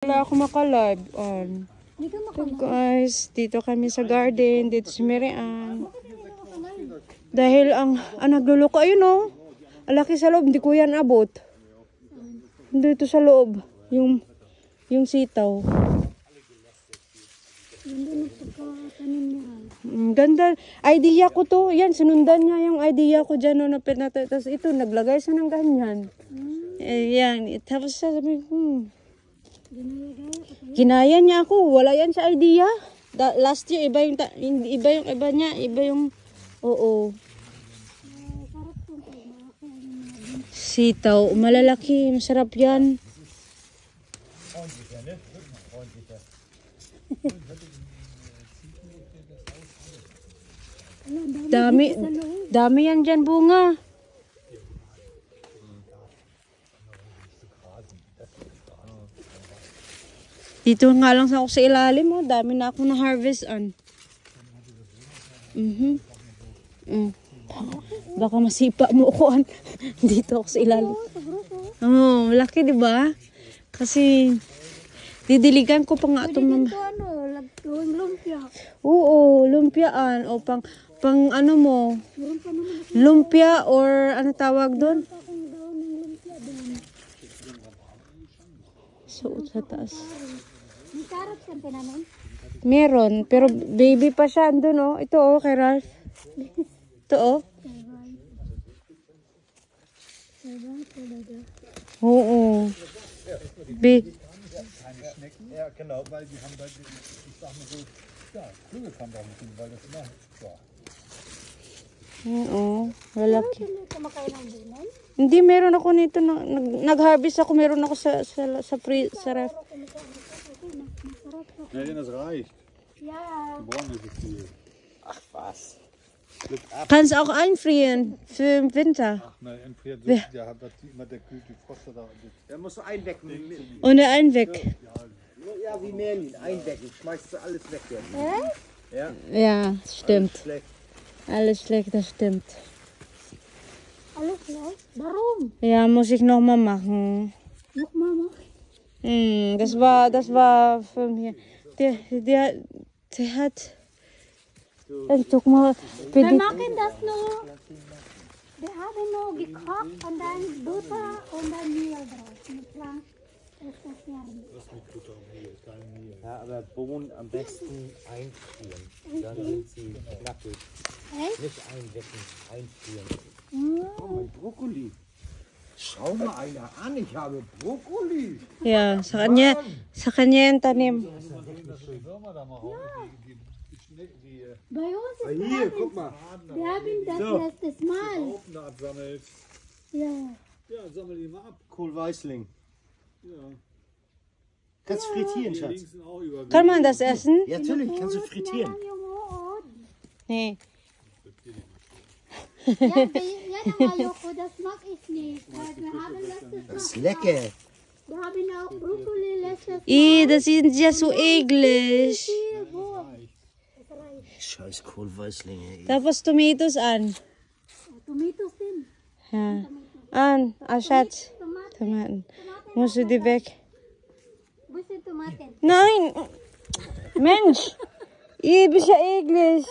Wala ako makalive on. So guys, dito kami sa garden, dito si Miriam. Dahil ang nagluluko, ayun o. Alaki sa loob, hindi ko yan abot. Dito sa loob, yung sitaw. Ganda. Idea ko to. Yan, sinundan niya yung idea ko dyan. No, tapos ito, naglagay siya ng ganyan. Yan. Tapos sabi, Ginaya niya ako. Wala yan sa idea. Last year, iba niya. Iba yung, oo. Sitaw. Malalaki. Masarap yan. Dami yan dyan bunga. Dito nga lang ako sa ilalim, oh. Dami na ako na-harvest on. Baka masipa mo ako. Dito ako sa ilalim. Oh, malaki, di ba? Kasi didiligan ko pa nga itong mga... lumpia. Oo, lumpiaan. O pang ano mo? Lumpia or ano tawag doon? So, sa taas. May carrots kan tinanim? Meron, pero baby pa siya andun, oh. Ito, oh, kay Ralph. Ito, oh. Oo. Ja, genau, weil die haben da, ich sag mal so, ja, Vögel kann da nicht hin, weil das macht, ja. Oo, lalaki. Kumakain ng bunay? Hindi, meron ako nito. Nag-harvest ako, meron ako sa ref. Ja, das reicht. Ja. Die brauchen nicht so viel. Ach was. Glück ab. Kannst auch einfrieren für den Winter. Ach nein, entfriert so, ja, hat das immer der Kühl, die Froste da. Da musst du einwecken. Ohne Einweg. Ja, wie Merlin, einwecken. Schmeißt du alles weg jetzt. Ja? Ja, stimmt. Schlecht. Alles schlecht, das stimmt. Alles schlecht? Warum? Ja, muss ich noch mal machen. Nochmal machen? Das war für mich. Der hat... Guck mal, Wir machen das nur. Wir haben nur gekocht und dann Butter und dann Mehl drauf. Mit Fleisch ist das Jahren. Ja, aber Bohnen am besten einfrieren. Dann sind sie knackig. Echt? Nicht einwecken, einfrieren. Oh, mein Brokkoli. Schau mal einer an, ich habe Brokkoli. ja, sa kanya yung tanim. bei uns ist Hier, guck mal. wir haben das letztes Mal. Da absammelt. Ja. Ja, sammel die mal ab. Kohlweißling. Ja. Kannst du frittieren, Hier Schatz? links sind auch über. Kann man das essen? Ja, natürlich, kannst du frittieren. Nee. Ja, Joko, das mag ich nicht. Wir haben letztes Mal. Das ist lecker. Wir haben auch Brokkoli letztes Ih, das sind ja so eklig. Mal. Wurm. Scheiß Kohlweißlinge. Tapos tomatoes an. Tomatoes din. Ja. Schatz. Tomaten. Musst du die weg? Wo sind Tomaten? Nein! Mensch! Bist ja eklig.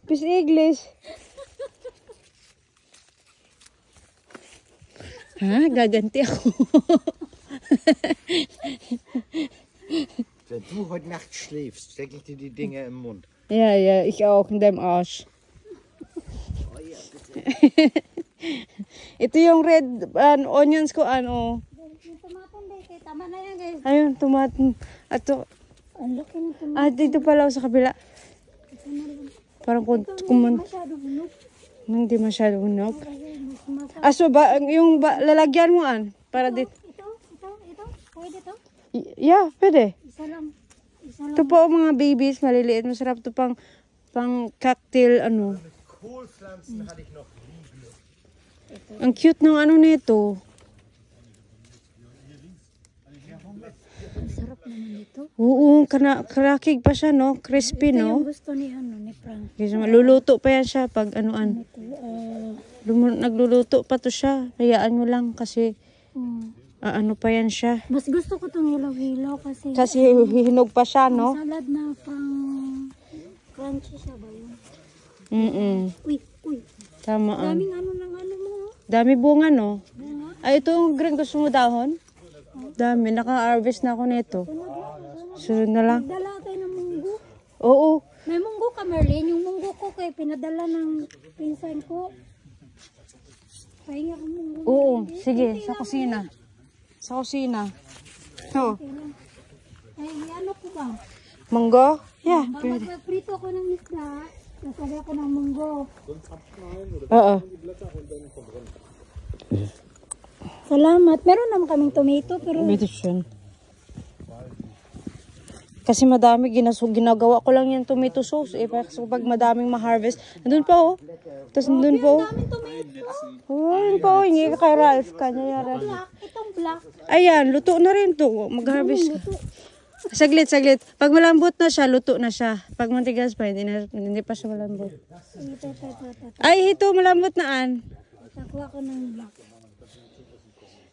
Bist eklig. Gaganti ako. Wenn du heute Nacht schläfst, stecke ich dir die Dinger im Mund. Ja, ich auch in deinem Arsch. Oh ja, bitte. Ito yung red onions ko, ano. Yung tomaten din. Tama na yan, guys. Ayun, tomaten. Ato. Ang laki ng tomaten. Dito pala sa kabila. Parang Masyado bunok. hindi masyado unog. So yung lalagyan mo para dito. Ito. Pwede to? Yeah, pwede. Isa lang. Ito po mga babies, maliliit. Masarap to pang cocktail, ano. Kohlpflanzen hatte ich noch. Ang cute ng ano nito. Sarap naman ito. Oo, karakig pa siya, no? Crispy, Ito yung no? gusto ni Frank. Kasi maluluto pa yan siya pag anuan. Ito, Nagluluto pa to siya. Hayaan mo lang kasi ano pa yan siya. Mas gusto ko itong hilaw-hilaw kasi Hihinog pa siya, no? salad na pang crunchy siya ba yun? Uy. Tama. Daming ano ng ano mo. Dami bunga, no? Bunga. Ay, ito yung green. Gusto mo dahon? Dami. Naka-harvest na ako nito. Sunod na lang. Nagdala tayo ng munggo. Oo. May munggo ka, Merlin. Yung munggo ko kay pinadala ng pinsan ko. Pahinga ko munggo. Oo. Sige, sa kusina. Sa kusina. Ito. Ay, ano ko ba? Manggo? Yeah, pwede. Magpaprito ko ng isda. Nasali ako ng munggo. Oo. Salamat. Meron naman kaming tomato pero Meditation. Kasi madami, ginagawa ko lang yung tomato sauce. So pag madaming ma-harvest, nandun pa oh. Tapos nandun pa oh. daming tomato. Oh, yun pa oh. Hingi ka kay Ralph. Kanya yara. Black. Itong black. Ayan, luto na rin to. Mag-harvest. Saglit. Pag malambot na siya, luto na siya. Pag matigas pa, hindi pa siya malambot. Ito. Ay, ito, malambot na an. Nakuha ko ng black.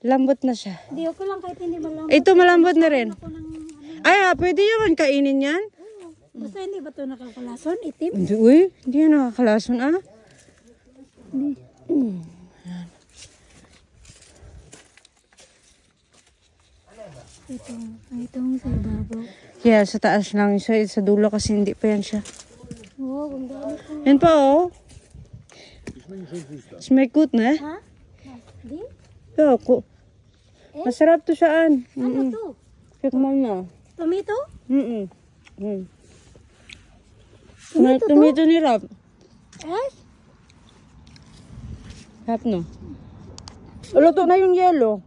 Lambot na siya. Hindi, okay lang kahit hindi malambot. Ito, malambot na rin. Ako ng Ay, pwede naman kainin yan. basta hindi ba ito nakakalason? Itim? Hindi, uy, hindi yan nakakalason ah. Itong sa ibabaw. Yeah, sa taas lang. Sa dulo kasi hindi pa yan siya. Oo, ang dami ko. Yan pa oh. Smell good na eh. Ha? Di? Yeah, masarap to siya an. Ano to? Tikman na. Tomato? Tomato ni Rap. Yes? Rap no. Luto na yung yellow.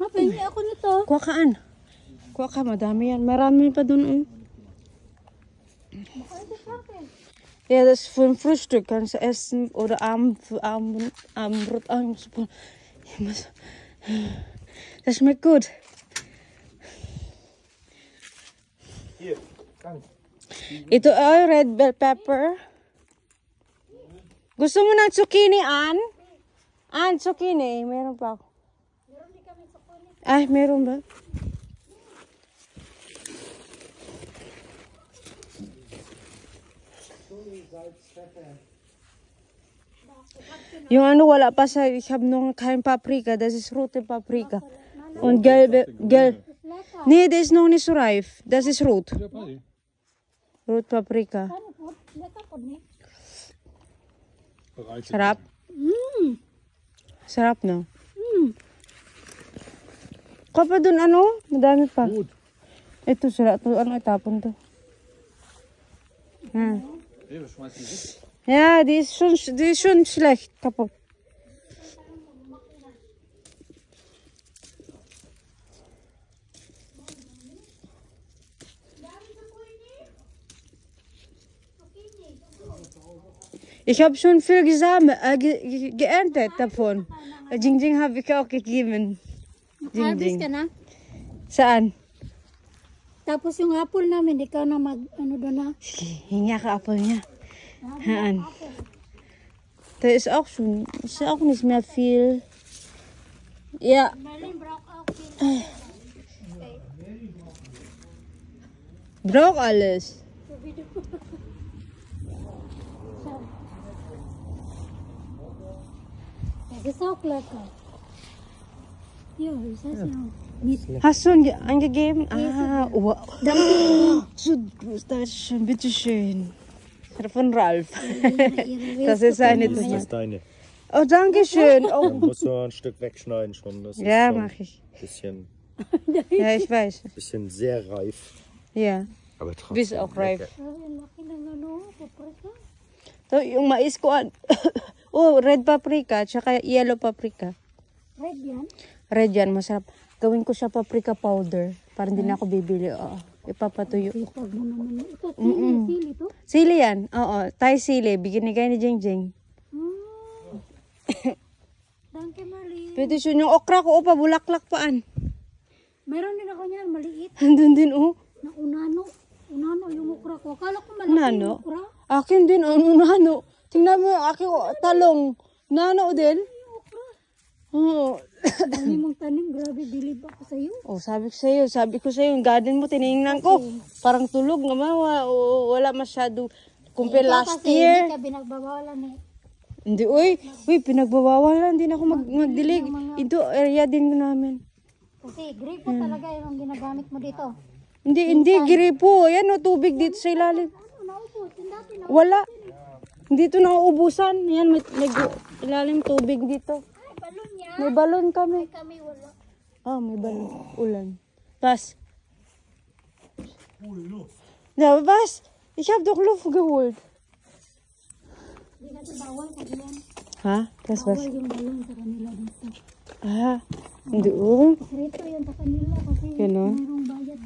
Pahingi ako nito. Kuha ka an. Kuha ka, madami yan. Marami pa dun oh. Ja, das ist für ein Frühstück. Kannst du essen oder Abendbrot. Das schmeckt gut. Hier, Frank. Ito red bell pepper. Gusto mo ng zucchini, An? An, zucchini. Meron pa ako. Ay, meron ba? Yung ano wala pa sa, ich habe noch kein Paprika, das ist rote Paprika. Und gelbe, nee, das ist noch nicht so reif, das ist rot. Rot Paprika. Sarap? Sarap no? Kuha pa dun ano, madami pa. Ito sila, ito, ano itapon to? Ja, die ist schon schlecht, kaputt. Ich habe schon viel geerntet davon. Jingjing habe ich auch gegeben. Harvest ka na? Saan? Tapos yung apple namin, ikaw na ano doon na? Sige, hingi ka apple niya. Haan. Da ist auch nicht mehr viel. Ja. Braucht alles. Das ist auch lecker. Ja, ist das ja. Hast du angegeben? Ah, wow. So groß, das ist schön, bitteschön. Von Ralf. Das ist seine. Das ist deine. Oh, danke schön. Oh. Dann musst du ein Stück wegschneiden schon. Das ist Ja, schon mache ich. Bisschen, Ja, ich weiß. bisschen sehr reif. Ja, Aber trotzdem. bis auch reif. Laki ng ano, paprika. So, yung mais ko, oh, red paprika, tsaka yellow paprika. Red yan? Red yan, masarap. Gawin ko siya paprika powder. Para hindi na ako bibili. Oo, ipapatuyo. Pag mo naman. Ito, sili to? Sili yan. Oo, Thai sili. Binigay ni Jingjing. Danke, Marlene. Pwede siya yung okra ko, pa bulaklak paan. Meron din ako niyan, maliit. Andun din, oh. Na unano. Unano yung ukra ko. Akala ko malaki Nano? yung ukra. Akin din, ano, nano. Tingnan mo yung aking talong. Nano din. Oo. Dami mong tanim, grabe, bilib ako sa'yo. Oh, sabi ko sa'yo, yung garden mo, tinignan ko. Parang tulog nga wala masyado. Compare last Kasi year. hindi ka binagbabawalan eh. Hindi, uy, pinagbawawalan din ako magdilig. Ito, area din namin. Kasi gripo talaga yung ginagamit mo dito. Hindi, gripo. Yan o, tubig dito sa ilalim. Ano, naubos? Dati na. Wala. Dito nauubusan. Yan, may ilalim tubig dito. Ay, balon niya. May balon kami. Kami wala. May balon. Ulan. Pas. Ja, was? Ich hab doch Luft geholt. Hindi natin bawal kasi yan. Ha? Was? Bawal yung balon sa kanila dito. Hindi. Sekreto yun sa kanila kasi Ganon? mayroong bayad